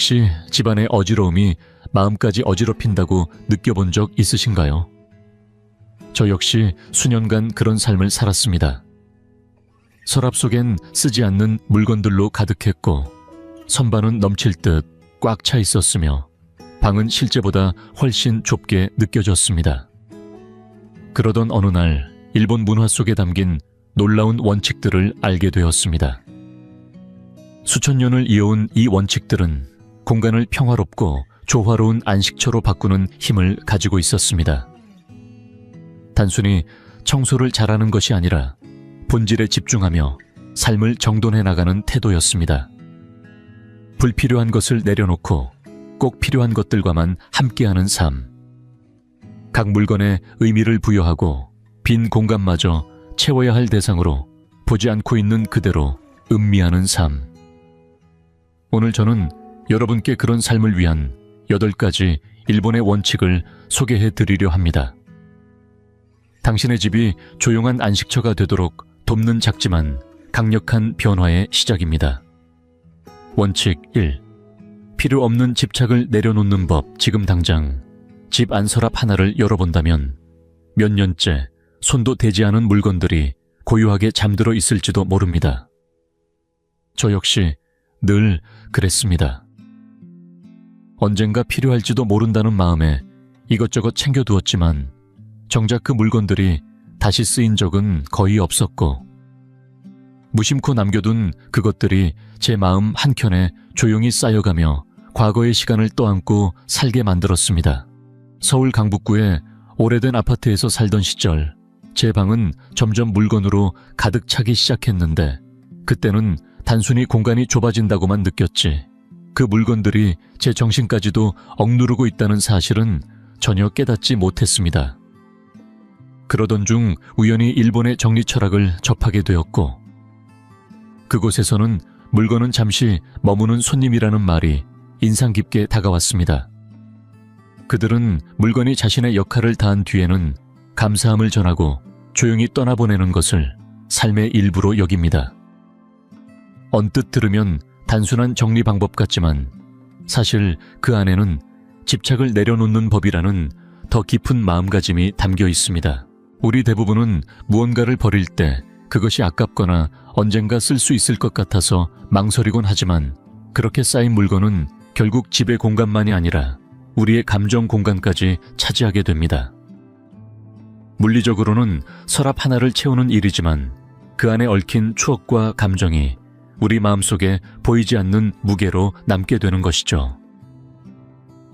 혹시 집안의 어지러움이 마음까지 어지럽힌다고 느껴본 적 있으신가요? 저 역시 수년간 그런 삶을 살았습니다. 서랍 속엔 쓰지 않는 물건들로 가득했고 선반은 넘칠 듯 꽉 차 있었으며 방은 실제보다 훨씬 좁게 느껴졌습니다. 그러던 어느 날 일본 문화 속에 담긴 놀라운 원칙들을 알게 되었습니다. 수천 년을 이어온 이 원칙들은 공간을 평화롭고 조화로운 안식처로 바꾸는 힘을 가지고 있었습니다. 단순히 청소를 잘하는 것이 아니라 본질에 집중하며 삶을 정돈해 나가는 태도였습니다. 불필요한 것을 내려놓고 꼭 필요한 것들과만 함께하는 삶. 각 물건에 의미를 부여하고 빈 공간마저 채워야 할 대상으로 보지 않고 있는 그대로 음미하는 삶. 오늘 저는 여러분께 그런 삶을 위한 8가지 일본의 원칙을 소개해 드리려 합니다. 당신의 집이 조용한 안식처가 되도록 돕는 작지만 강력한 변화의 시작입니다. 원칙 1. 필요 없는 집착을 내려놓는 법. 지금 당장 집 안서랍 하나를 열어본다면 몇 년째 손도 대지 않은 물건들이 고요하게 잠들어 있을지도 모릅니다. 저 역시 늘 그랬습니다. 언젠가 필요할지도 모른다는 마음에 이것저것 챙겨두었지만 정작 그 물건들이 다시 쓰인 적은 거의 없었고 무심코 남겨둔 그것들이 제 마음 한켠에 조용히 쌓여가며 과거의 시간을 떠안고 살게 만들었습니다. 서울 강북구의 오래된 아파트에서 살던 시절 제 방은 점점 물건으로 가득 차기 시작했는데 그때는 단순히 공간이 좁아진다고만 느꼈지 그 물건들이 제 정신까지도 억누르고 있다는 사실은 전혀 깨닫지 못했습니다. 그러던 중 우연히 일본의 정리 철학을 접하게 되었고 그곳에서는 물건은 잠시 머무는 손님이라는 말이 인상 깊게 다가왔습니다. 그들은 물건이 자신의 역할을 다한 뒤에는 감사함을 전하고 조용히 떠나보내는 것을 삶의 일부로 여깁니다. 언뜻 들으면 단순한 정리 방법 같지만 사실 그 안에는 집착을 내려놓는 법이라는 더 깊은 마음가짐이 담겨 있습니다. 우리 대부분은 무언가를 버릴 때 그것이 아깝거나 언젠가 쓸 수 있을 것 같아서 망설이곤 하지만 그렇게 쌓인 물건은 결국 집의 공간만이 아니라 우리의 감정 공간까지 차지하게 됩니다. 물리적으로는 서랍 하나를 채우는 일이지만 그 안에 얽힌 추억과 감정이 우리 마음속에 보이지 않는 무게로 남게 되는 것이죠.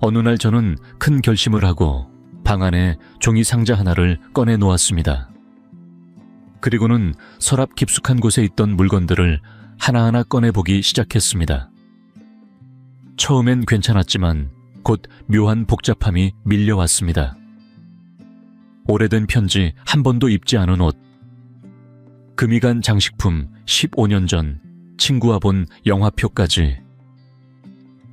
어느 날 저는 큰 결심을 하고 방 안에 종이 상자 하나를 꺼내 놓았습니다. 그리고는 서랍 깊숙한 곳에 있던 물건들을 하나하나 꺼내보기 시작했습니다. 처음엔 괜찮았지만 곧 묘한 복잡함이 밀려왔습니다. 오래된 편지, 한 번도 입지 않은 옷, 금이 간 장식품, 15년 전 친구와 본 영화표까지.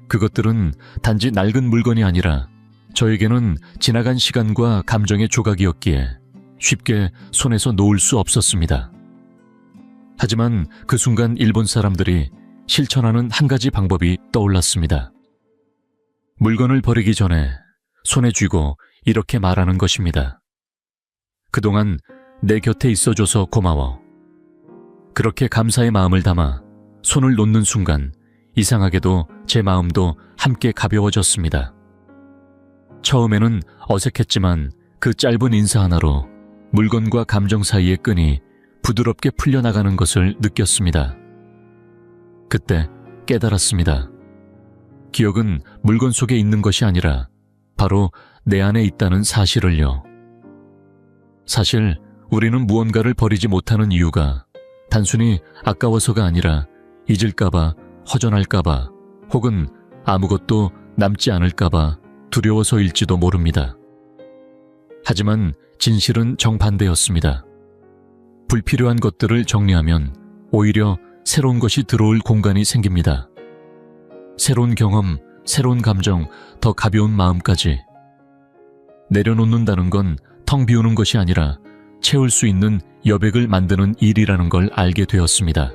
그것들은 단지 낡은 물건이 아니라 저에게는 지나간 시간과 감정의 조각이었기에 쉽게 손에서 놓을 수 없었습니다. 하지만 그 순간 일본 사람들이 실천하는 한 가지 방법이 떠올랐습니다. 물건을 버리기 전에 손에 쥐고 이렇게 말하는 것입니다. 그동안 내 곁에 있어줘서 고마워. 그렇게 감사의 마음을 담아 손을 놓는 순간 이상하게도 제 마음도 함께 가벼워졌습니다. 처음에는 어색했지만 그 짧은 인사 하나로 물건과 감정 사이의 끈이 부드럽게 풀려나가는 것을 느꼈습니다. 그때 깨달았습니다. 기억은 물건 속에 있는 것이 아니라 바로 내 안에 있다는 사실을요. 사실 우리는 무언가를 버리지 못하는 이유가 단순히 아까워서가 아니라 잊을까봐, 허전할까봐, 혹은 아무것도 남지 않을까봐 두려워서일지도 모릅니다. 하지만 진실은 정반대였습니다. 불필요한 것들을 정리하면 오히려 새로운 것이 들어올 공간이 생깁니다. 새로운 경험, 새로운 감정, 더 가벼운 마음까지. 내려놓는다는 건 텅 비우는 것이 아니라 채울 수 있는 여백을 만드는 일이라는 걸 알게 되었습니다.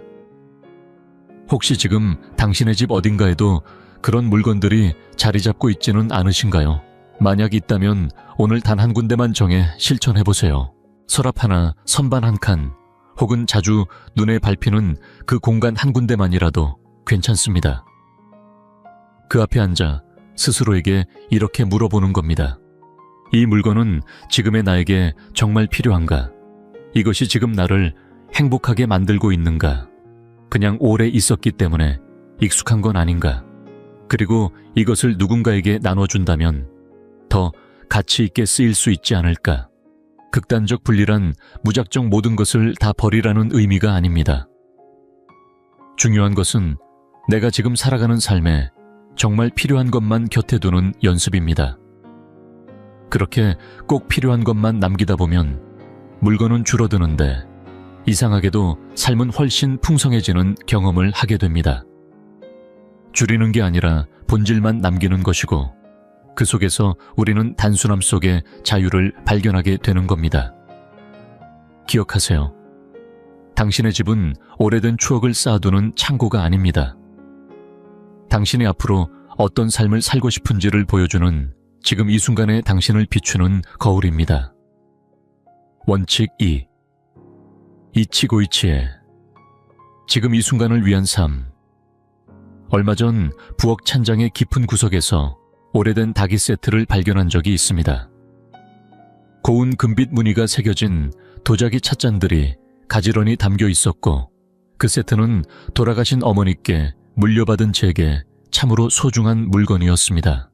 혹시 지금 당신의 집 어딘가에도 그런 물건들이 자리 잡고 있지는 않으신가요? 만약 있다면 오늘 단 한 군데만 정해 실천해보세요. 서랍 하나, 선반 한 칸, 혹은 자주 눈에 밟히는 그 공간 한 군데만이라도 괜찮습니다. 그 앞에 앉아 스스로에게 이렇게 물어보는 겁니다. 이 물건은 지금의 나에게 정말 필요한가? 이것이 지금 나를 행복하게 만들고 있는가? 그냥 오래 있었기 때문에 익숙한 건 아닌가? 그리고 이것을 누군가에게 나눠준다면 더 가치 있게 쓰일 수 있지 않을까? 극단적 분리란 무작정 모든 것을 다 버리라는 의미가 아닙니다. 중요한 것은 내가 지금 살아가는 삶에 정말 필요한 것만 곁에 두는 연습입니다. 그렇게 꼭 필요한 것만 남기다 보면 물건은 줄어드는데 이상하게도 삶은 훨씬 풍성해지는 경험을 하게 됩니다. 줄이는 게 아니라 본질만 남기는 것이고 그 속에서 우리는 단순함 속에 자유를 발견하게 되는 겁니다. 기억하세요. 당신의 집은 오래된 추억을 쌓아두는 창고가 아닙니다. 당신이 앞으로 어떤 삶을 살고 싶은지를 보여주는 지금 이 순간에 당신을 비추는 거울입니다. 원칙 2. 이치고이치에 지금 이 순간을 위한 삶. 얼마 전 부엌 찬장의 깊은 구석에서 오래된 닭이 세트를 발견한 적이 있습니다. 고운 금빛 무늬가 새겨진 도자기 찻잔들이 가지런히 담겨 있었고 그 세트는 돌아가신 어머니께 물려받은 제게 참으로 소중한 물건이었습니다.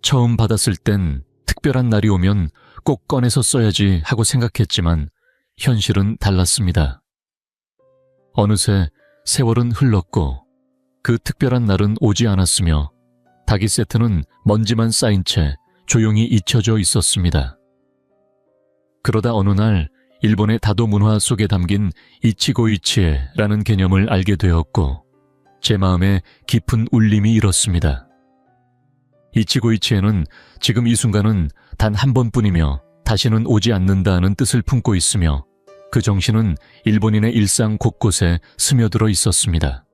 처음 받았을 땐 특별한 날이 오면 꼭 꺼내서 써야지 하고 생각했지만 현실은 달랐습니다. 어느새 세월은 흘렀고 그 특별한 날은 오지 않았으며 닭이 세트는 먼지만 쌓인 채 조용히 잊혀져 있었습니다. 그러다 어느 날 일본의 다도 문화 속에 담긴 이치고이치에라는 개념을 알게 되었고 제 마음에 깊은 울림이 일었습니다. 이치고이치에는 지금 이 순간은 단 한 번뿐이며 다시는 오지 않는다는 뜻을 품고 있으며 그 정신은 일본인의 일상 곳곳에 스며들어 있었습니다.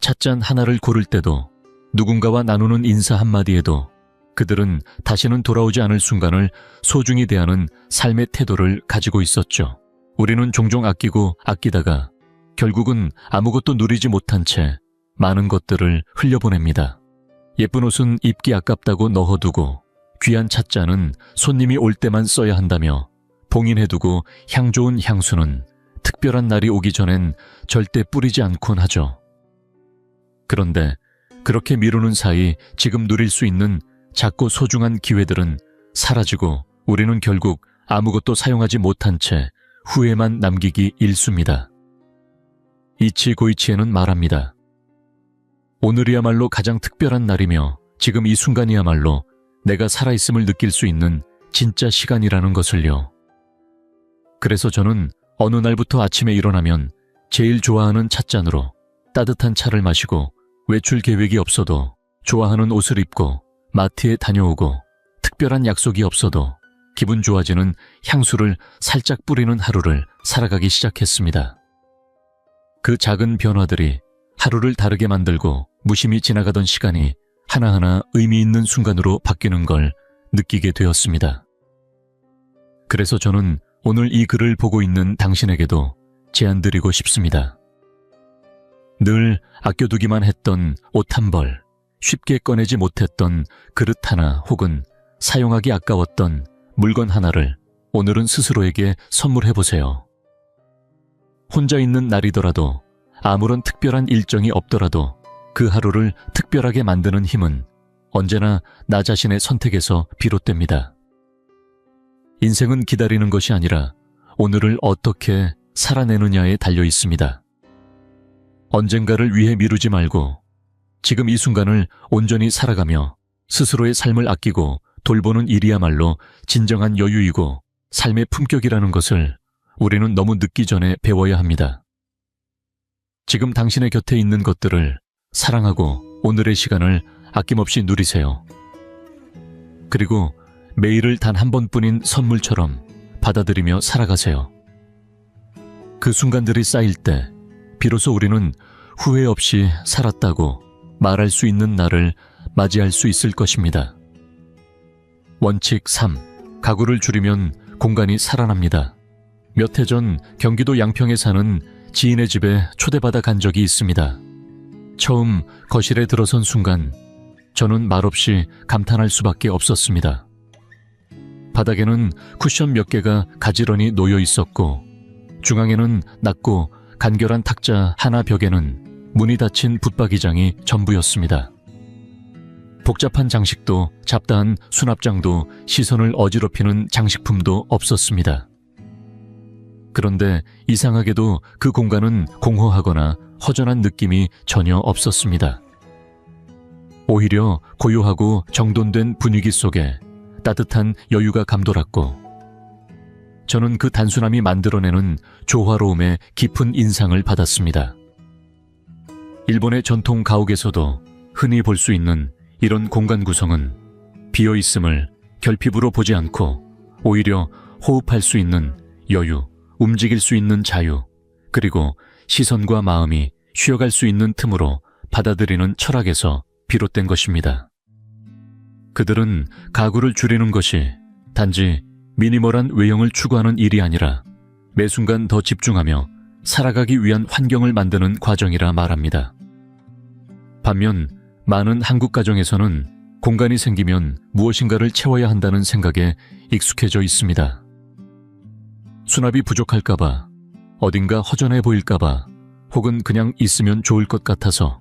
찻잔 하나를 고를 때도 누군가와 나누는 인사 한마디에도 그들은 다시는 돌아오지 않을 순간을 소중히 대하는 삶의 태도를 가지고 있었죠. 우리는 종종 아끼고 아끼다가 결국은 아무것도 누리지 못한 채 많은 것들을 흘려보냅니다. 예쁜 옷은 입기 아깝다고 넣어두고 귀한 찻잔은 손님이 올 때만 써야 한다며 봉인해두고 향 좋은 향수는 특별한 날이 오기 전엔 절대 뿌리지 않곤 하죠. 그런데 그렇게 미루는 사이 지금 누릴 수 있는 작고 소중한 기회들은 사라지고 우리는 결국 아무것도 사용하지 못한 채 후회만 남기기 일쑤입니다. 이치고이치에는 말합니다. 오늘이야말로 가장 특별한 날이며 지금 이 순간이야말로 내가 살아있음을 느낄 수 있는 진짜 시간이라는 것을요. 그래서 저는 어느 날부터 아침에 일어나면 제일 좋아하는 찻잔으로 따뜻한 차를 마시고 외출 계획이 없어도 좋아하는 옷을 입고 마트에 다녀오고 특별한 약속이 없어도 기분 좋아지는 향수를 살짝 뿌리는 하루를 살아가기 시작했습니다. 그 작은 변화들이 하루를 다르게 만들고 무심히 지나가던 시간이 하나하나 의미 있는 순간으로 바뀌는 걸 느끼게 되었습니다. 그래서 저는 오늘 이 글을 보고 있는 당신에게도 제안드리고 싶습니다. 늘 아껴두기만 했던 옷 한 벌, 쉽게 꺼내지 못했던 그릇 하나 혹은 사용하기 아까웠던 물건 하나를 오늘은 스스로에게 선물해보세요. 혼자 있는 날이더라도 아무런 특별한 일정이 없더라도 그 하루를 특별하게 만드는 힘은 언제나 나 자신의 선택에서 비롯됩니다. 인생은 기다리는 것이 아니라 오늘을 어떻게 살아내느냐에 달려 있습니다. 언젠가를 위해 미루지 말고 지금 이 순간을 온전히 살아가며 스스로의 삶을 아끼고 돌보는 일이야말로 진정한 여유이고 삶의 품격이라는 것을 우리는 너무 늦기 전에 배워야 합니다. 지금 당신의 곁에 있는 것들을 사랑하고 오늘의 시간을 아낌없이 누리세요. 그리고 매일을 단 한 번뿐인 선물처럼 받아들이며 살아가세요. 그 순간들이 쌓일 때 비로소 우리는 후회 없이 살았다고 말할 수 있는 날을 맞이할 수 있을 것입니다. 원칙 3. 가구를 줄이면 공간이 살아납니다. 몇 해 전 경기도 양평에 사는 지인의 집에 초대받아 간 적이 있습니다. 처음 거실에 들어선 순간 저는 말없이 감탄할 수밖에 없었습니다. 바닥에는 쿠션 몇 개가 가지런히 놓여 있었고 중앙에는 낮고 간결한 탁자 하나, 벽에는 문이 닫힌 붙박이장이 전부였습니다. 복잡한 장식도 잡다한 수납장도 시선을 어지럽히는 장식품도 없었습니다. 그런데 이상하게도 그 공간은 공허하거나 허전한 느낌이 전혀 없었습니다. 오히려 고요하고 정돈된 분위기 속에 따뜻한 여유가 감돌았고 저는 그 단순함이 만들어내는 조화로움에 깊은 인상을 받았습니다. 일본의 전통 가옥에서도 흔히 볼 수 있는 이런 공간 구성은 비어있음을 결핍으로 보지 않고 오히려 호흡할 수 있는 여유, 움직일 수 있는 자유, 그리고 시선과 마음이 쉬어갈 수 있는 틈으로 받아들이는 철학에서 비롯된 것입니다. 그들은 가구를 줄이는 것이 단지 미니멀한 외형을 추구하는 일이 아니라 매 순간 더 집중하며 살아가기 위한 환경을 만드는 과정이라 말합니다. 반면 많은 한국 가정에서는 공간이 생기면 무엇인가를 채워야 한다는 생각에 익숙해져 있습니다. 수납이 부족할까봐, 어딘가 허전해 보일까봐, 혹은 그냥 있으면 좋을 것 같아서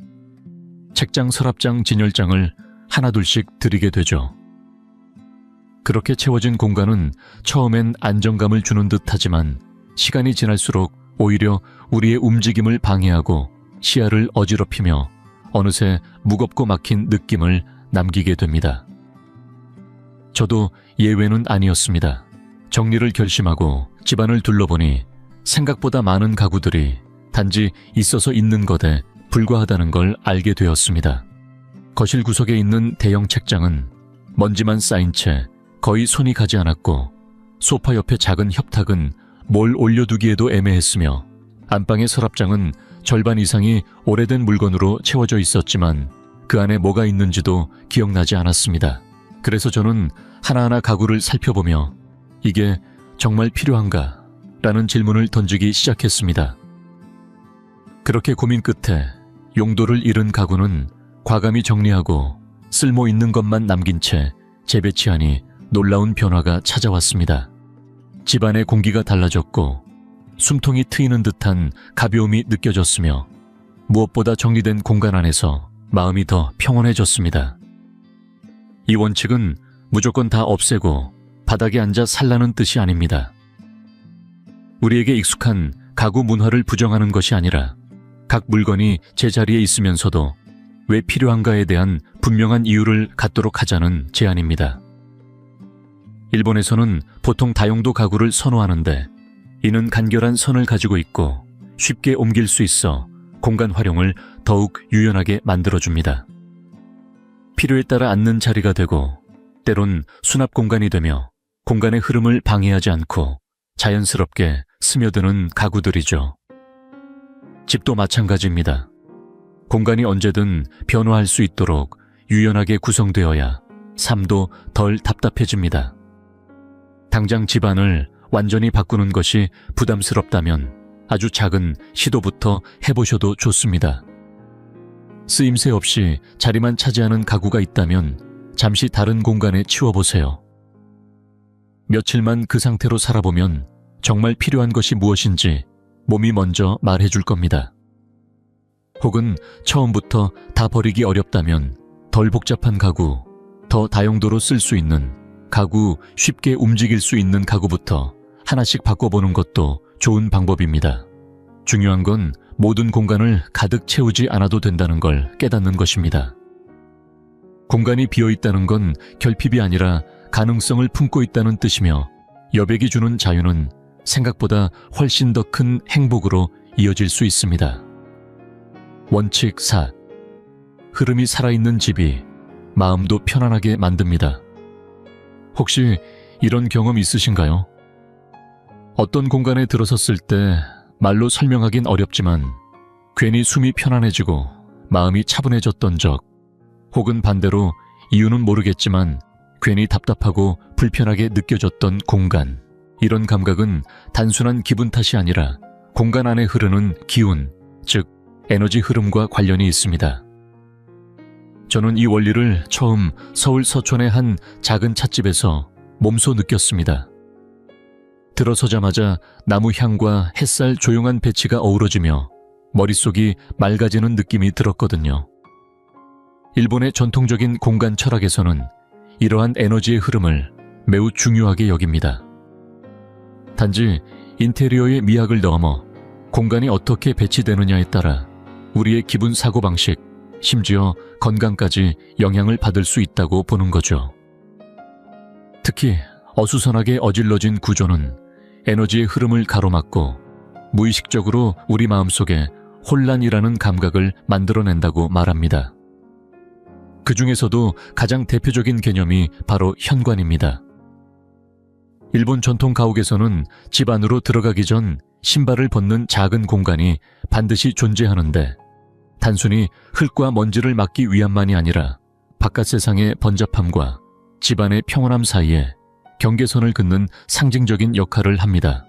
책장, 서랍장, 진열장을 하나둘씩 들이게 되죠. 그렇게 채워진 공간은 처음엔 안정감을 주는 듯 하지만 시간이 지날수록 오히려 우리의 움직임을 방해하고 시야를 어지럽히며 어느새 무겁고 막힌 느낌을 남기게 됩니다. 저도 예외는 아니었습니다. 정리를 결심하고 집안을 둘러보니 생각보다 많은 가구들이 단지 있어서 있는 것에 불과하다는 걸 알게 되었습니다. 거실 구석에 있는 대형 책장은 먼지만 쌓인 채 거의 손이 가지 않았고 소파 옆에 작은 협탁은 뭘 올려두기에도 애매했으며 안방의 서랍장은 절반 이상이 오래된 물건으로 채워져 있었지만 그 안에 뭐가 있는지도 기억나지 않았습니다. 그래서 저는 하나하나 가구를 살펴보며 이게 정말 필요한가? 라는 질문을 던지기 시작했습니다. 그렇게 고민 끝에 용도를 잃은 가구는 과감히 정리하고 쓸모 있는 것만 남긴 채 재배치하니 놀라운 변화가 찾아왔습니다. 집안의 공기가 달라졌고 숨통이 트이는 듯한 가벼움이 느껴졌으며 무엇보다 정리된 공간 안에서 마음이 더 평온해졌습니다. 이 원칙은 무조건 다 없애고 바닥에 앉아 살라는 뜻이 아닙니다. 우리에게 익숙한 가구 문화를 부정하는 것이 아니라 각 물건이 제자리에 있으면서도 왜 필요한가에 대한 분명한 이유를 갖도록 하자는 제안입니다. 일본에서는 보통 다용도 가구를 선호하는데 이는 간결한 선을 가지고 있고 쉽게 옮길 수 있어 공간 활용을 더욱 유연하게 만들어줍니다. 필요에 따라 앉는 자리가 되고 때론 수납 공간이 되며 공간의 흐름을 방해하지 않고 자연스럽게 스며드는 가구들이죠. 집도 마찬가지입니다. 공간이 언제든 변화할 수 있도록 유연하게 구성되어야 삶도 덜 답답해집니다. 당장 집안을 완전히 바꾸는 것이 부담스럽다면 아주 작은 시도부터 해보셔도 좋습니다. 쓰임새 없이 자리만 차지하는 가구가 있다면 잠시 다른 공간에 치워보세요. 며칠만 그 상태로 살아보면 정말 필요한 것이 무엇인지 몸이 먼저 말해줄 겁니다. 혹은 처음부터 다 버리기 어렵다면 덜 복잡한 가구, 더 다용도로 쓸 수 있는 가구, 쉽게 움직일 수 있는 가구부터 하나씩 바꿔보는 것도 좋은 방법입니다. 중요한 건 모든 공간을 가득 채우지 않아도 된다는 걸 깨닫는 것입니다. 공간이 비어있다는 건 결핍이 아니라 가능성을 품고 있다는 뜻이며 여백이 주는 자유는 생각보다 훨씬 더 큰 행복으로 이어질 수 있습니다. 원칙 4. 흐름이 살아있는 집이 마음도 편안하게 만듭니다. 혹시 이런 경험 있으신가요? 어떤 공간에 들어섰을 때 말로 설명하긴 어렵지만 괜히 숨이 편안해지고 마음이 차분해졌던 적, 혹은 반대로 이유는 모르겠지만 괜히 답답하고 불편하게 느껴졌던 공간, 이런 감각은 단순한 기분 탓이 아니라 공간 안에 흐르는 기운, 즉 에너지 흐름과 관련이 있습니다. 저는 이 원리를 처음 서울 서촌의 한 작은 찻집에서 몸소 느꼈습니다. 들어서자마자 나무 향과 햇살 조용한 배치가 어우러지며 머릿속이 맑아지는 느낌이 들었거든요. 일본의 전통적인 공간 철학에서는 이러한 에너지의 흐름을 매우 중요하게 여깁니다. 단지 인테리어의 미학을 넘어 공간이 어떻게 배치되느냐에 따라 우리의 기분 사고방식, 심지어 건강까지 영향을 받을 수 있다고 보는 거죠. 특히 어수선하게 어질러진 구조는 에너지의 흐름을 가로막고 무의식적으로 우리 마음속에 혼란이라는 감각을 만들어낸다고 말합니다. 그 중에서도 가장 대표적인 개념이 바로 현관입니다. 일본 전통 가옥에서는 집 안으로 들어가기 전 신발을 벗는 작은 공간이 반드시 존재하는데, 단순히 흙과 먼지를 막기 위함만이 아니라 바깥 세상의 번잡함과 집안의 평온함 사이에 경계선을 긋는 상징적인 역할을 합니다.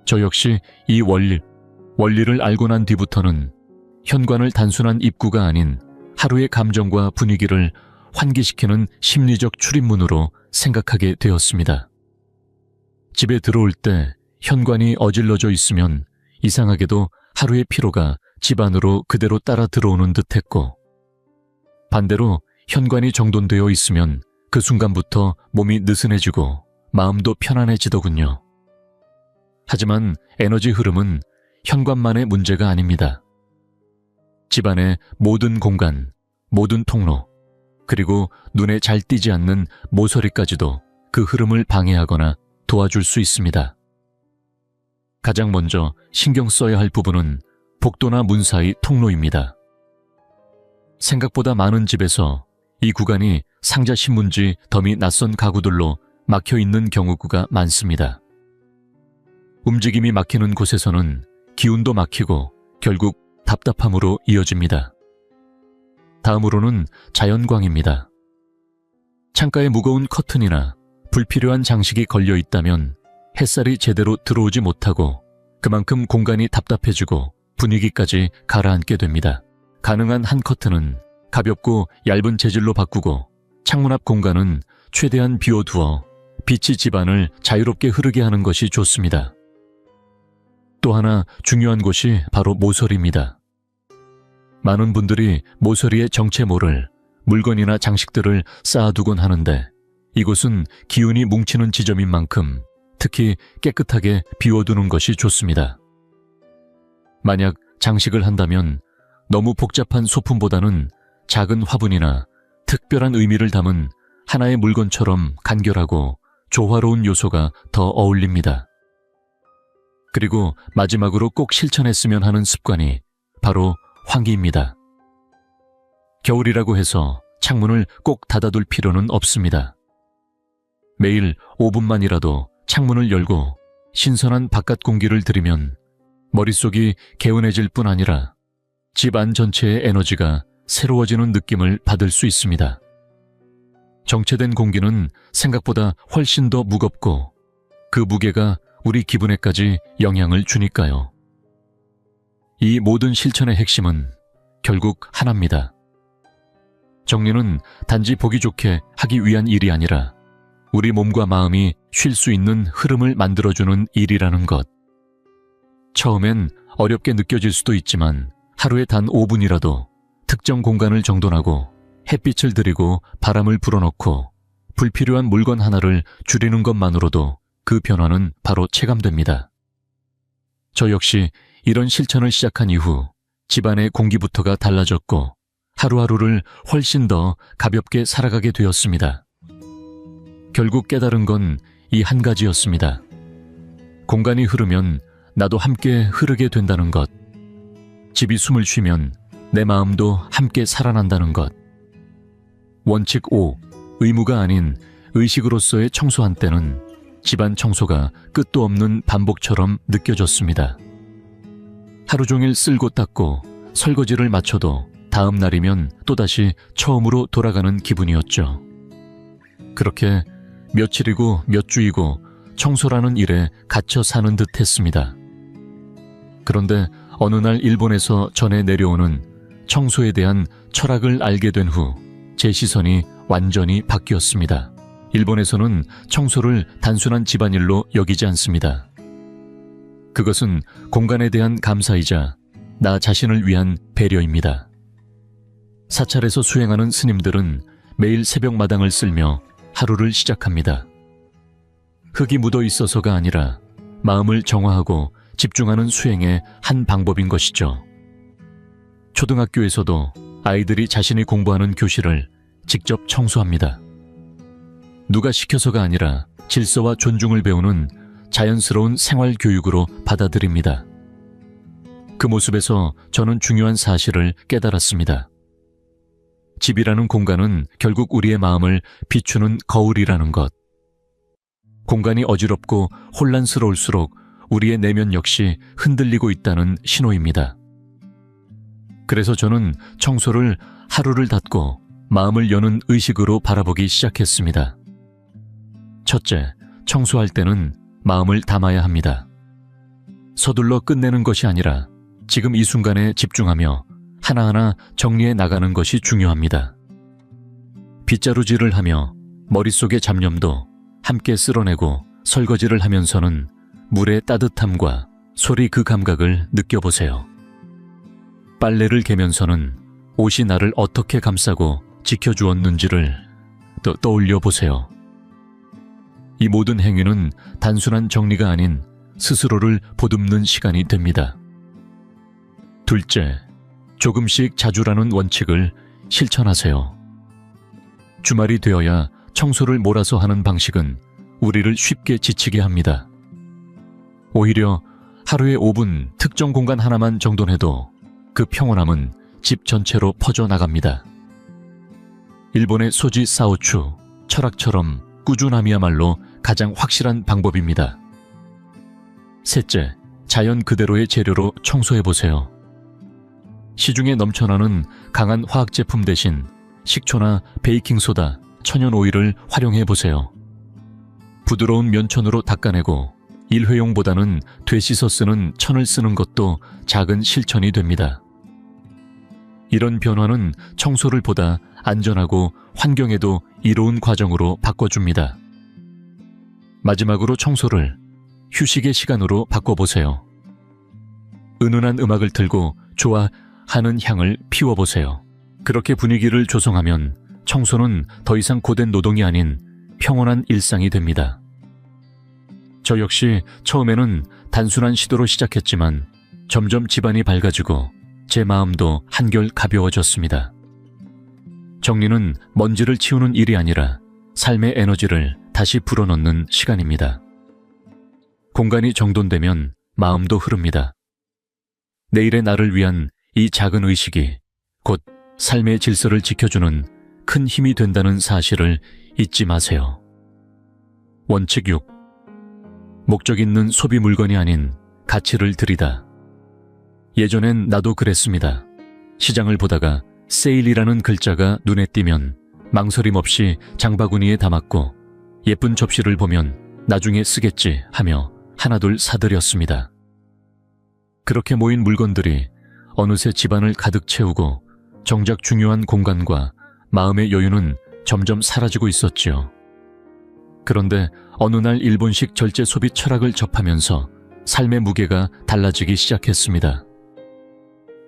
저 역시 이 원리를 알고 난 뒤부터는 현관을 단순한 입구가 아닌 하루의 감정과 분위기를 환기시키는 심리적 출입문으로 생각하게 되었습니다. 집에 들어올 때 현관이 어질러져 있으면 이상하게도 하루의 피로가 집 안으로 그대로 따라 들어오는 듯했고, 반대로 현관이 정돈되어 있으면 그 순간부터 몸이 느슨해지고 마음도 편안해지더군요. 하지만 에너지 흐름은 현관만의 문제가 아닙니다. 집안의 모든 공간, 모든 통로, 그리고 눈에 잘 띄지 않는 모서리까지도 그 흐름을 방해하거나 도와줄 수 있습니다. 가장 먼저 신경 써야 할 부분은 복도나 문 사이 통로입니다. 생각보다 많은 집에서 이 구간이 상자 신문지 덤이 낯선 가구들로 막혀 있는 경우가 많습니다. 움직임이 막히는 곳에서는 기운도 막히고 결국 답답함으로 이어집니다. 다음으로는 자연광입니다. 창가에 무거운 커튼이나 불필요한 장식이 걸려 있다면 햇살이 제대로 들어오지 못하고 그만큼 공간이 답답해지고 분위기까지 가라앉게 됩니다. 가능한 한 커튼은 가볍고 얇은 재질로 바꾸고 창문 앞 공간은 최대한 비워두어 빛이 집안을 자유롭게 흐르게 하는 것이 좋습니다. 또 하나 중요한 곳이 바로 모서리입니다. 많은 분들이 모서리에 정체 모를 물건이나 장식들을 쌓아두곤 하는데, 이곳은 기운이 뭉치는 지점인 만큼 특히 깨끗하게 비워두는 것이 좋습니다. 만약 장식을 한다면 너무 복잡한 소품보다는 작은 화분이나 특별한 의미를 담은 하나의 물건처럼 간결하고 조화로운 요소가 더 어울립니다. 그리고 마지막으로 꼭 실천했으면 하는 습관이 바로 환기입니다. 겨울이라고 해서 창문을 꼭 닫아둘 필요는 없습니다. 매일 5분만이라도 창문을 열고 신선한 바깥 공기를 들이면 머릿속이 개운해질 뿐 아니라 집 안 전체의 에너지가 새로워지는 느낌을 받을 수 있습니다. 정체된 공기는 생각보다 훨씬 더 무겁고 그 무게가 우리 기분에까지 영향을 주니까요. 이 모든 실천의 핵심은 결국 하나입니다. 정리는 단지 보기 좋게 하기 위한 일이 아니라 우리 몸과 마음이 쉴 수 있는 흐름을 만들어주는 일이라는 것. 처음엔 어렵게 느껴질 수도 있지만 하루에 단 5분이라도 특정 공간을 정돈하고 햇빛을 들이고 바람을 불어넣고 불필요한 물건 하나를 줄이는 것만으로도 그 변화는 바로 체감됩니다. 저 역시 이런 실천을 시작한 이후 집안의 공기부터가 달라졌고 하루하루를 훨씬 더 가볍게 살아가게 되었습니다. 결국 깨달은 건 이 한 가지였습니다. 공간이 흐르면 나도 함께 흐르게 된다는 것. 집이 숨을 쉬면 내 마음도 함께 살아난다는 것. 원칙 5. 의무가 아닌 의식으로서의 청소한 때는 집안 청소가 끝도 없는 반복처럼 느껴졌습니다. 하루 종일 쓸고 닦고 설거지를 마쳐도 다음 날이면 또다시 처음으로 돌아가는 기분이었죠. 그렇게 며칠이고 몇 주이고 청소라는 일에 갇혀 사는 듯 했습니다. 그런데 어느 날 일본에서 전해 내려오는 청소에 대한 철학을 알게 된 후 제 시선이 완전히 바뀌었습니다. 일본에서는 청소를 단순한 집안일로 여기지 않습니다. 그것은 공간에 대한 감사이자 나 자신을 위한 배려입니다. 사찰에서 수행하는 스님들은 매일 새벽 마당을 쓸며 하루를 시작합니다. 흙이 묻어 있어서가 아니라 마음을 정화하고 집중하는 수행의 한 방법인 것이죠. 초등학교에서도 아이들이 자신이 공부하는 교실을 직접 청소합니다. 누가 시켜서가 아니라 질서와 존중을 배우는 자연스러운 생활 교육으로 받아들입니다. 그 모습에서 저는 중요한 사실을 깨달았습니다. 집이라는 공간은 결국 우리의 마음을 비추는 거울이라는 것. 공간이 어지럽고 혼란스러울수록 우리의 내면 역시 흔들리고 있다는 신호입니다. 그래서 저는 청소를 하루를 닫고 마음을 여는 의식으로 바라보기 시작했습니다. 첫째, 청소할 때는 마음을 담아야 합니다. 서둘러 끝내는 것이 아니라 지금 이 순간에 집중하며 하나하나 정리해 나가는 것이 중요합니다. 빗자루질을 하며 머릿속의 잡념도 함께 쓸어내고 설거지를 하면서는 물의 따뜻함과 소리 그 감각을 느껴보세요. 빨래를 개면서는 옷이 나를 어떻게 감싸고 지켜주었는지를 떠올려 보세요. 이 모든 행위는 단순한 정리가 아닌 스스로를 보듬는 시간이 됩니다. 둘째, 조금씩 자주라는 원칙을 실천하세요. 주말이 되어야 청소를 몰아서 하는 방식은 우리를 쉽게 지치게 합니다. 오히려 하루에 5분 특정 공간 하나만 정돈해도 그 평온함은 집 전체로 퍼져나갑니다. 일본의 소지 사오추, 철학처럼 꾸준함이야말로 가장 확실한 방법입니다. 셋째, 자연 그대로의 재료로 청소해보세요. 시중에 넘쳐나는 강한 화학 제품 대신 식초나 베이킹소다, 천연오일을 활용해보세요. 부드러운 면천으로 닦아내고 일회용보다는 되씻어 쓰는 천을 쓰는 것도 작은 실천이 됩니다. 이런 변화는 청소를 보다 안전하고 환경에도 이로운 과정으로 바꿔줍니다. 마지막으로 청소를 휴식의 시간으로 바꿔보세요. 은은한 음악을 틀고 좋아하는 향을 피워보세요. 그렇게 분위기를 조성하면 청소는 더 이상 고된 노동이 아닌 평온한 일상이 됩니다. 저 역시 처음에는 단순한 시도로 시작했지만 점점 집안이 밝아지고 제 마음도 한결 가벼워졌습니다. 정리는 먼지를 치우는 일이 아니라 삶의 에너지를 다시 불어넣는 시간입니다. 공간이 정돈되면 마음도 흐릅니다. 내일의 나를 위한 이 작은 의식이 곧 삶의 질서를 지켜주는 큰 힘이 된다는 사실을 잊지 마세요. 원칙 6. 목적 있는 소비 물건이 아닌 가치를 들이다. 예전엔 나도 그랬습니다. 시장을 보다가 세일이라는 글자가 눈에 띄면 망설임 없이 장바구니에 담았고 예쁜 접시를 보면 나중에 쓰겠지 하며 하나둘 사들였습니다. 그렇게 모인 물건들이 어느새 집안을 가득 채우고 정작 중요한 공간과 마음의 여유는 점점 사라지고 있었지요. 그런데 어느 날 일본식 절제 소비 철학을 접하면서 삶의 무게가 달라지기 시작했습니다.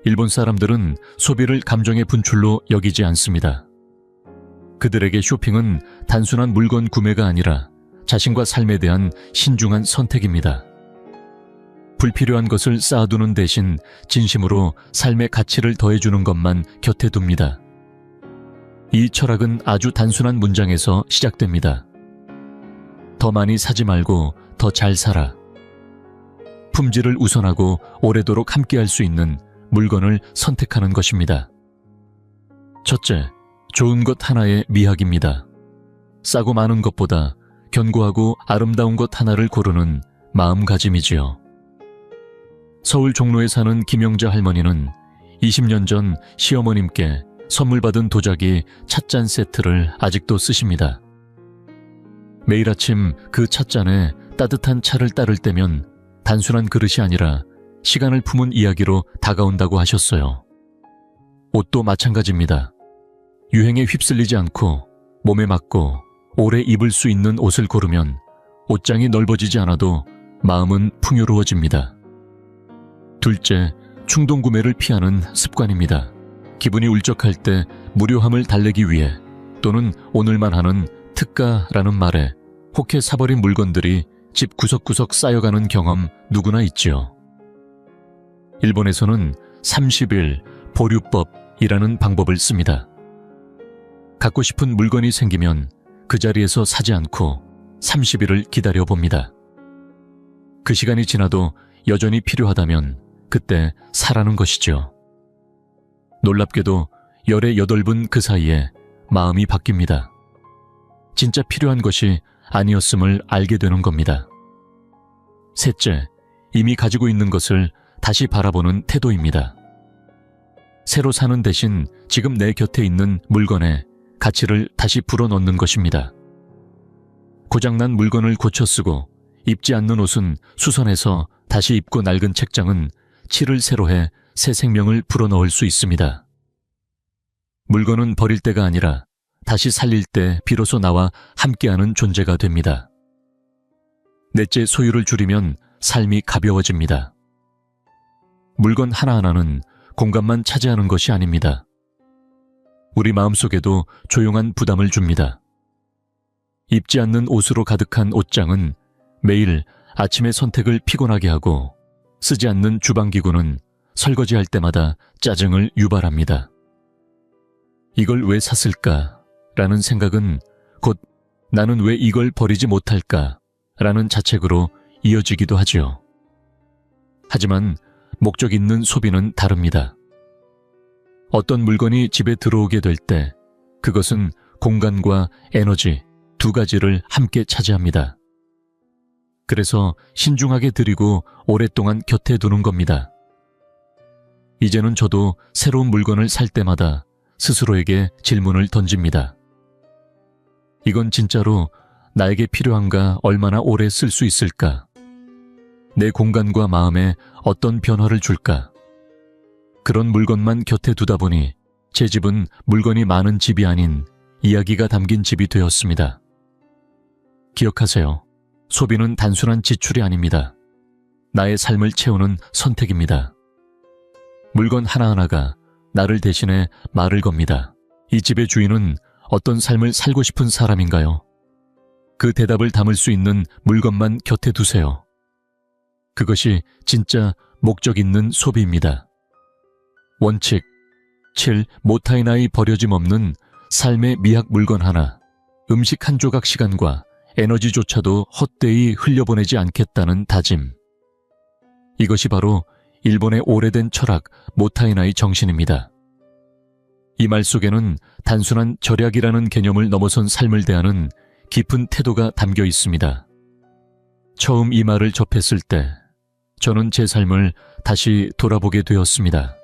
일본 사람들은 소비를 감정의 분출로 여기지 않습니다. 그들에게 쇼핑은 단순한 물건 구매가 아니라 자신과 삶에 대한 신중한 선택입니다. 불필요한 것을 쌓아두는 대신 진심으로 삶의 가치를 더해주는 것만 곁에 둡니다. 이 철학은 아주 단순한 문장에서 시작됩니다. 더 많이 사지 말고 더 잘 살아. 품질을 우선하고 오래도록 함께할 수 있는 물건을 선택하는 것입니다. 첫째, 좋은 것 하나의 미학입니다. 싸고 많은 것보다 견고하고 아름다운 것 하나를 고르는 마음가짐이지요. 서울 종로에 사는 김영자 할머니는 20년 전 시어머님께 선물 받은 도자기 찻잔 세트를 아직도 쓰십니다. 매일 아침 그 찻잔에 따뜻한 차를 따를 때면 단순한 그릇이 아니라 시간을 품은 이야기로 다가온다고 하셨어요. 옷도 마찬가지입니다. 유행에 휩쓸리지 않고 몸에 맞고 오래 입을 수 있는 옷을 고르면 옷장이 넓어지지 않아도 마음은 풍요로워집니다. 둘째, 충동 구매를 피하는 습관입니다. 기분이 울적할 때 무료함을 달래기 위해 또는 오늘만 하는 특가라는 말에 혹해 사버린 물건들이 집 구석구석 쌓여가는 경험 누구나 있지요. 일본에서는 30일 보류법이라는 방법을 씁니다. 갖고 싶은 물건이 생기면 그 자리에서 사지 않고 30일을 기다려봅니다. 그 시간이 지나도 여전히 필요하다면 그때 사라는 것이죠. 놀랍게도 열의 8분 그 사이에 마음이 바뀝니다. 진짜 필요한 것이 아니었음을 알게 되는 겁니다. 셋째, 이미 가지고 있는 것을 다시 바라보는 태도입니다. 새로 사는 대신 지금 내 곁에 있는 물건에 가치를 다시 불어넣는 것입니다. 고장난 물건을 고쳐 쓰고 입지 않는 옷은 수선해서 다시 입고 낡은 책장은 칠을 새로 해 새 생명을 불어넣을 수 있습니다. 물건은 버릴 때가 아니라 다시 살릴 때 비로소 나와 함께하는 존재가 됩니다. 넷째, 소유를 줄이면 삶이 가벼워집니다. 물건 하나하나는 공간만 차지하는 것이 아닙니다. 우리 마음속에도 조용한 부담을 줍니다. 입지 않는 옷으로 가득한 옷장은 매일 아침의 선택을 피곤하게 하고 쓰지 않는 주방기구는 설거지할 때마다 짜증을 유발합니다. 이걸 왜 샀을까? 라는 생각은 곧 나는 왜 이걸 버리지 못할까? 라는 자책으로 이어지기도 하지요. 하지만 목적 있는 소비는 다릅니다. 어떤 물건이 집에 들어오게 될 때 그것은 공간과 에너지 두 가지를 함께 차지합니다. 그래서 신중하게 드리고 오랫동안 곁에 두는 겁니다. 이제는 저도 새로운 물건을 살 때마다 스스로에게 질문을 던집니다. 이건 진짜로 나에게 필요한가? 얼마나 오래 쓸 수 있을까? 내 공간과 마음에 어떤 변화를 줄까? 그런 물건만 곁에 두다 보니 제 집은 물건이 많은 집이 아닌 이야기가 담긴 집이 되었습니다. 기억하세요. 소비는 단순한 지출이 아닙니다. 나의 삶을 채우는 선택입니다. 물건 하나하나가 나를 대신해 말을 겁니다. 이 집의 주인은 어떤 삶을 살고 싶은 사람인가요? 그 대답을 담을 수 있는 물건만 곁에 두세요. 그것이 진짜 목적 있는 소비입니다. 원칙 7. 모타이나이 버려짐 없는 삶의 미학 물건 하나, 음식 한 조각 시간과 에너지조차도 헛되이 흘려보내지 않겠다는 다짐. 이것이 바로 일본의 오래된 철학 모타이나이 정신입니다. 이 말 속에는 단순한 절약이라는 개념을 넘어선 삶을 대하는 깊은 태도가 담겨 있습니다. 처음 이 말을 접했을 때 저는 제 삶을 다시 돌아보게 되었습니다.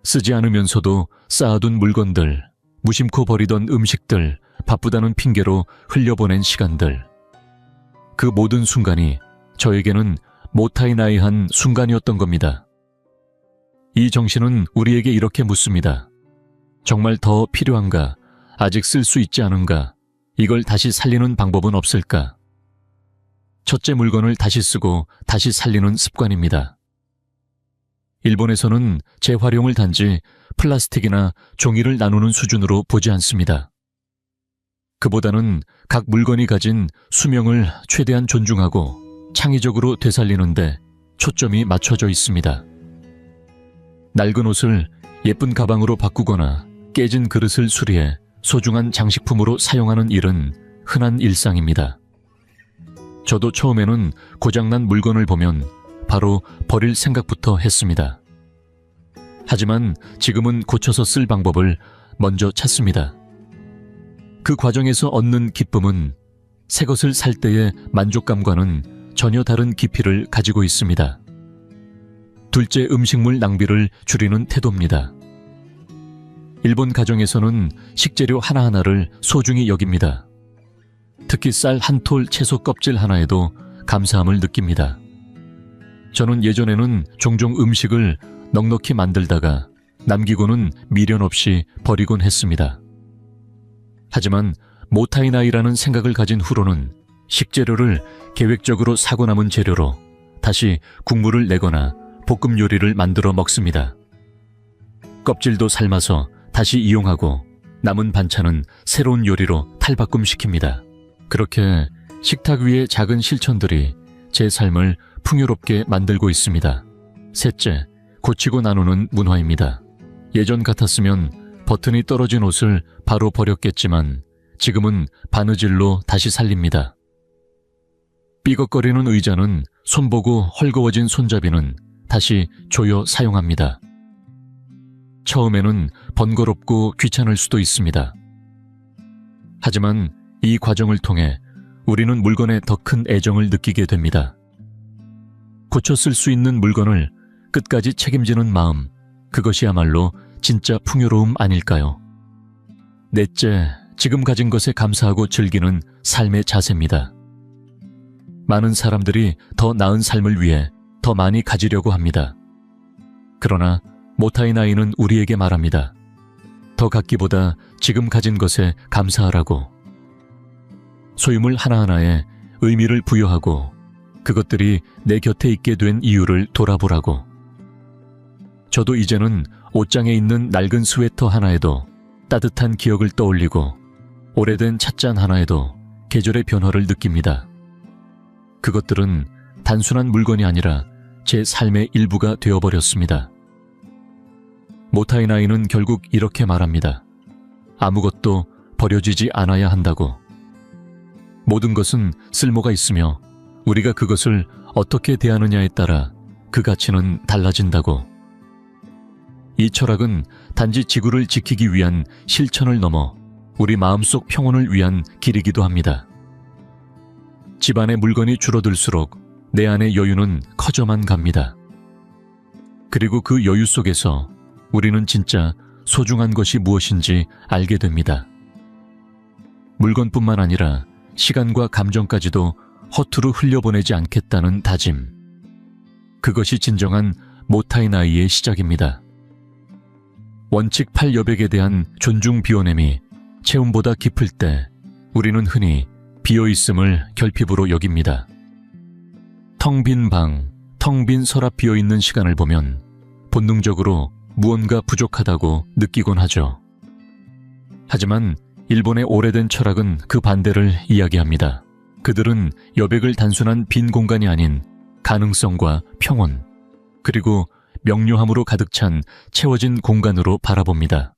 쓰지 않으면서도 쌓아둔 물건들, 무심코 버리던 음식들, 바쁘다는 핑계로 흘려보낸 시간들. 그 모든 순간이 저에게는 모타이나이한 순간이었던 겁니다. 이 정신은 우리에게 이렇게 묻습니다. 정말 더 필요한가? 아직 쓸 수 있지 않은가? 이걸 다시 살리는 방법은 없을까? 첫째, 물건을 다시 쓰고 다시 살리는 습관입니다. 일본에서는 재활용을 단지 플라스틱이나 종이를 나누는 수준으로 보지 않습니다. 그보다는 각 물건이 가진 수명을 최대한 존중하고 창의적으로 되살리는데 초점이 맞춰져 있습니다. 낡은 옷을 예쁜 가방으로 바꾸거나 깨진 그릇을 수리해 소중한 장식품으로 사용하는 일은 흔한 일상입니다. 저도 처음에는 고장난 물건을 보면 바로 버릴 생각부터 했습니다. 하지만 지금은 고쳐서 쓸 방법을 먼저 찾습니다. 그 과정에서 얻는 기쁨은 새 것을 살 때의 만족감과는 전혀 다른 깊이를 가지고 있습니다. 둘째, 음식물 낭비를 줄이는 태도입니다. 일본 가정에서는 식재료 하나하나를 소중히 여깁니다. 특히 쌀 한 톨 채소 껍질 하나에도 감사함을 느낍니다. 저는 예전에는 종종 음식을 넉넉히 만들다가 남기고는 미련 없이 버리곤 했습니다. 하지만 모타이나이라는 생각을 가진 후로는 식재료를 계획적으로 사고 남은 재료로 다시 국물을 내거나 볶음 요리를 만들어 먹습니다. 껍질도 삶아서 다시 이용하고 남은 반찬은 새로운 요리로 탈바꿈시킵니다. 그렇게 식탁 위의 작은 실천들이 제 삶을 풍요롭게 만들고 있습니다. 셋째, 고치고 나누는 문화입니다. 예전 같았으면 버튼이 떨어진 옷을 바로 버렸겠지만 지금은 바느질로 다시 살립니다. 삐걱거리는 의자는 손보고 헐거워진 손잡이는 다시 조여 사용합니다. 처음에는 번거롭고 귀찮을 수도 있습니다. 하지만 이 과정을 통해 우리는 물건에 더 큰 애정을 느끼게 됩니다. 고쳐 쓸 수 있는 물건을 끝까지 책임지는 마음, 그것이야말로 진짜 풍요로움 아닐까요? 넷째, 지금 가진 것에 감사하고 즐기는 삶의 자세입니다. 많은 사람들이 더 나은 삶을 위해 더 많이 가지려고 합니다. 그러나 모타이나이는 우리에게 말합니다. 더 갖기보다 지금 가진 것에 감사하라고. 소유물 하나하나에 의미를 부여하고 그것들이 내 곁에 있게 된 이유를 돌아보라고. 저도 이제는 옷장에 있는 낡은 스웨터 하나에도 따뜻한 기억을 떠올리고 오래된 찻잔 하나에도 계절의 변화를 느낍니다. 그것들은 단순한 물건이 아니라 제 삶의 일부가 되어버렸습니다. 모타이나이는 결국 이렇게 말합니다. 아무것도 버려지지 않아야 한다고. 모든 것은 쓸모가 있으며 우리가 그것을 어떻게 대하느냐에 따라 그 가치는 달라진다고. 이 철학은 단지 지구를 지키기 위한 실천을 넘어 우리 마음속 평온을 위한 길이기도 합니다. 집안의 물건이 줄어들수록 내 안의 여유는 커져만 갑니다. 그리고 그 여유 속에서 우리는 진짜 소중한 것이 무엇인지 알게 됩니다. 물건뿐만 아니라 시간과 감정까지도 허투루 흘려보내지 않겠다는 다짐. 그것이 진정한 모타이나이의 시작입니다. 원칙 8여백에 대한 존중 비워냄이 체온보다 깊을 때 우리는 흔히 비어있음을 결핍으로 여깁니다. 텅 빈 방, 텅 빈 서랍 비어있는 시간을 보면 본능적으로 무언가 부족하다고 느끼곤 하죠. 하지만 일본의 오래된 철학은 그 반대를 이야기합니다. 그들은 여백을 단순한 빈 공간이 아닌 가능성과 평온, 그리고 명료함으로 가득 찬 채워진 공간으로 바라봅니다.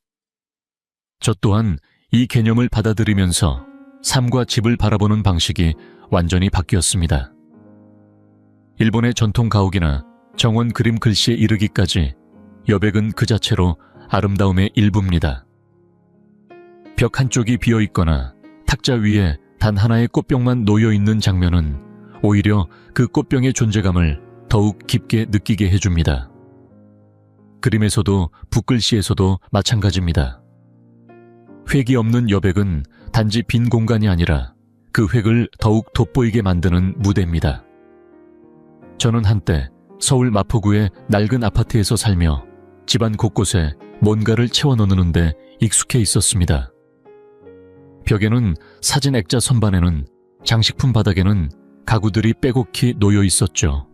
저 또한 이 개념을 받아들이면서 삶과 집을 바라보는 방식이 완전히 바뀌었습니다. 일본의 전통 가옥이나 정원 그림 글씨에 이르기까지 여백은 그 자체로 아름다움의 일부입니다. 벽 한쪽이 비어있거나 탁자 위에 단 하나의 꽃병만 놓여있는 장면은 오히려 그 꽃병의 존재감을 더욱 깊게 느끼게 해줍니다. 그림에서도 붓글씨에서도 마찬가지입니다. 획이 없는 여백은 단지 빈 공간이 아니라 그 획을 더욱 돋보이게 만드는 무대입니다. 저는 한때 서울 마포구의 낡은 아파트에서 살며 집안 곳곳에 뭔가를 채워넣는데 익숙해 있었습니다. 벽에는 사진 액자 선반에는 장식품 바닥에는 가구들이 빼곡히 놓여 있었죠.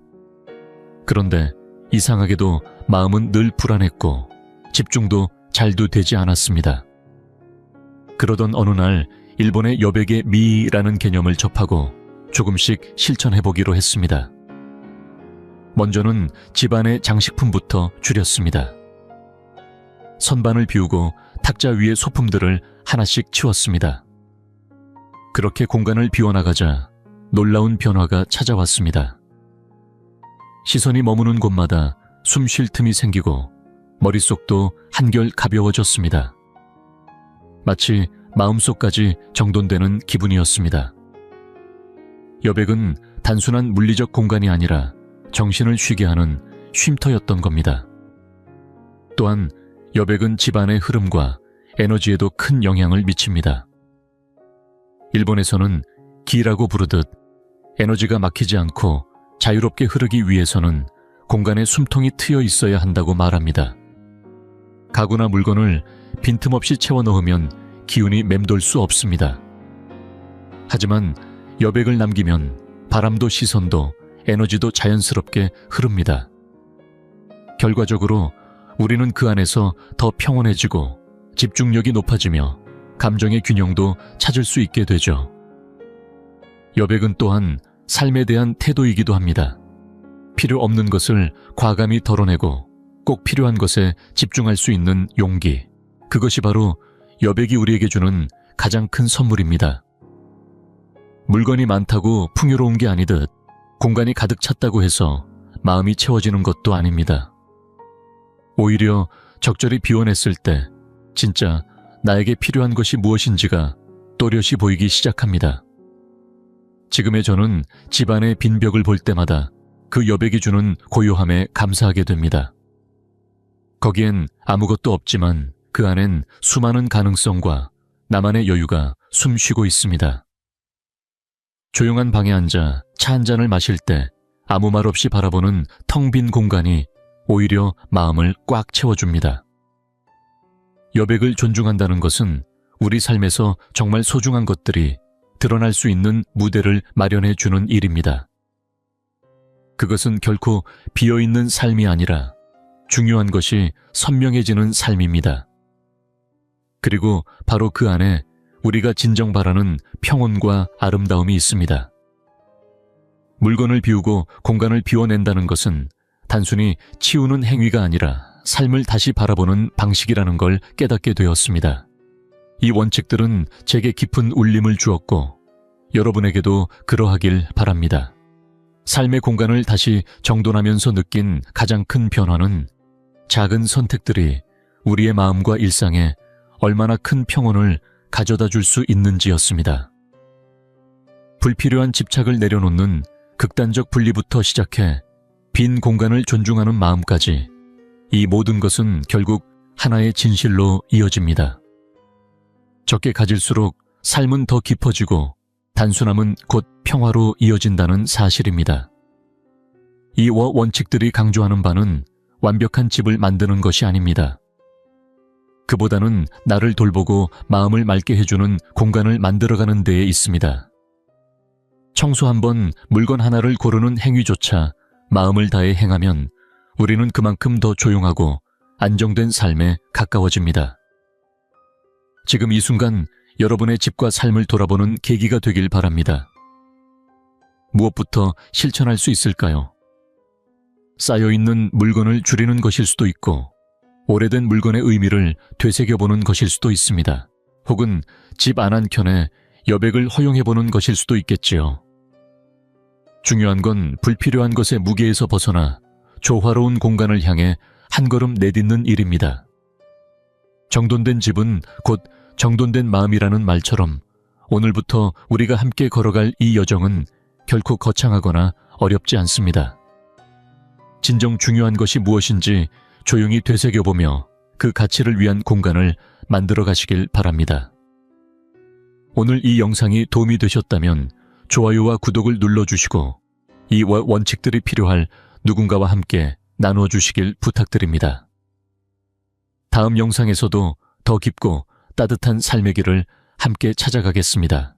그런데 이상하게도 마음은 늘 불안했고 집중도 잘도 되지 않았습니다. 그러던 어느 날 일본의 여백의 미라는 개념을 접하고 조금씩 실천해보기로 했습니다. 먼저는 집안의 장식품부터 줄였습니다. 선반을 비우고 탁자 위의 소품들을 하나씩 치웠습니다. 그렇게 공간을 비워나가자 놀라운 변화가 찾아왔습니다. 시선이 머무는 곳마다 숨 쉴 틈이 생기고 머릿속도 한결 가벼워졌습니다. 마치 마음속까지 정돈되는 기분이었습니다. 여백은 단순한 물리적 공간이 아니라 정신을 쉬게 하는 쉼터였던 겁니다. 또한 여백은 집안의 흐름과 에너지에도 큰 영향을 미칩니다. 일본에서는 기라고 부르듯 에너지가 막히지 않고 자유롭게 흐르기 위해서는 공간에 숨통이 트여 있어야 한다고 말합니다. 가구나 물건을 빈틈없이 채워 넣으면 기운이 맴돌 수 없습니다. 하지만 여백을 남기면 바람도 시선도 에너지도 자연스럽게 흐릅니다. 결과적으로 우리는 그 안에서 더 평온해지고 집중력이 높아지며 감정의 균형도 찾을 수 있게 되죠. 여백은 또한 삶에 대한 태도이기도 합니다. 필요 없는 것을 과감히 덜어내고 꼭 필요한 것에 집중할 수 있는 용기. 그것이 바로 여백이 우리에게 주는 가장 큰 선물입니다. 물건이 많다고 풍요로운 게 아니듯 공간이 가득 찼다고 해서 마음이 채워지는 것도 아닙니다. 오히려 적절히 비워냈을 때 진짜 나에게 필요한 것이 무엇인지가 또렷이 보이기 시작합니다. 지금의 저는 집안의 빈 벽을 볼 때마다 그 여백이 주는 고요함에 감사하게 됩니다. 거기엔 아무것도 없지만 그 안엔 수많은 가능성과 나만의 여유가 숨쉬고 있습니다. 조용한 방에 앉아 차 한 잔을 마실 때 아무 말 없이 바라보는 텅 빈 공간이 오히려 마음을 꽉 채워줍니다. 여백을 존중한다는 것은 우리 삶에서 정말 소중한 것들이 드러날 수 있는 무대를 마련해 주는 일입니다. 그것은 결코 비어있는 삶이 아니라 중요한 것이 선명해지는 삶입니다. 그리고 바로 그 안에 우리가 진정 바라는 평온과 아름다움이 있습니다. 물건을 비우고 공간을 비워낸다는 것은 단순히 치우는 행위가 아니라 삶을 다시 바라보는 방식이라는 걸 깨닫게 되었습니다. 이 원칙들은 제게 깊은 울림을 주었고 여러분에게도 그러하길 바랍니다. 삶의 공간을 다시 정돈하면서 느낀 가장 큰 변화는 작은 선택들이 우리의 마음과 일상에 얼마나 큰 평온을 가져다 줄 수 있는지였습니다. 불필요한 집착을 내려놓는 극단적 분리부터 시작해 빈 공간을 존중하는 마음까지 이 모든 것은 결국 하나의 진실로 이어집니다. 적게 가질수록 삶은 더 깊어지고 단순함은 곧 평화로 이어진다는 사실입니다. 이 원칙들이 강조하는 바는 완벽한 집을 만드는 것이 아닙니다. 그보다는 나를 돌보고 마음을 맑게 해주는 공간을 만들어가는 데에 있습니다. 청소 한 번, 물건 하나를 고르는 행위조차 마음을 다해 행하면 우리는 그만큼 더 조용하고 안정된 삶에 가까워집니다. 지금 이 순간 여러분의 집과 삶을 돌아보는 계기가 되길 바랍니다. 무엇부터 실천할 수 있을까요? 쌓여있는 물건을 줄이는 것일 수도 있고 오래된 물건의 의미를 되새겨보는 것일 수도 있습니다. 혹은 집 안 한 켠에 여백을 허용해보는 것일 수도 있겠지요. 중요한 건 불필요한 것의 무게에서 벗어나 조화로운 공간을 향해 한 걸음 내딛는 일입니다. 정돈된 집은 곧 정돈된 마음이라는 말처럼 오늘부터 우리가 함께 걸어갈 이 여정은 결코 거창하거나 어렵지 않습니다. 진정 중요한 것이 무엇인지 조용히 되새겨보며 그 가치를 위한 공간을 만들어 가시길 바랍니다. 오늘 이 영상이 도움이 되셨다면 좋아요와 구독을 눌러주시고 이 원칙들이 필요할 누군가와 함께 나누어 주시길 부탁드립니다. 다음 영상에서도 더 깊고 따뜻한 삶의 길을 함께 찾아가겠습니다.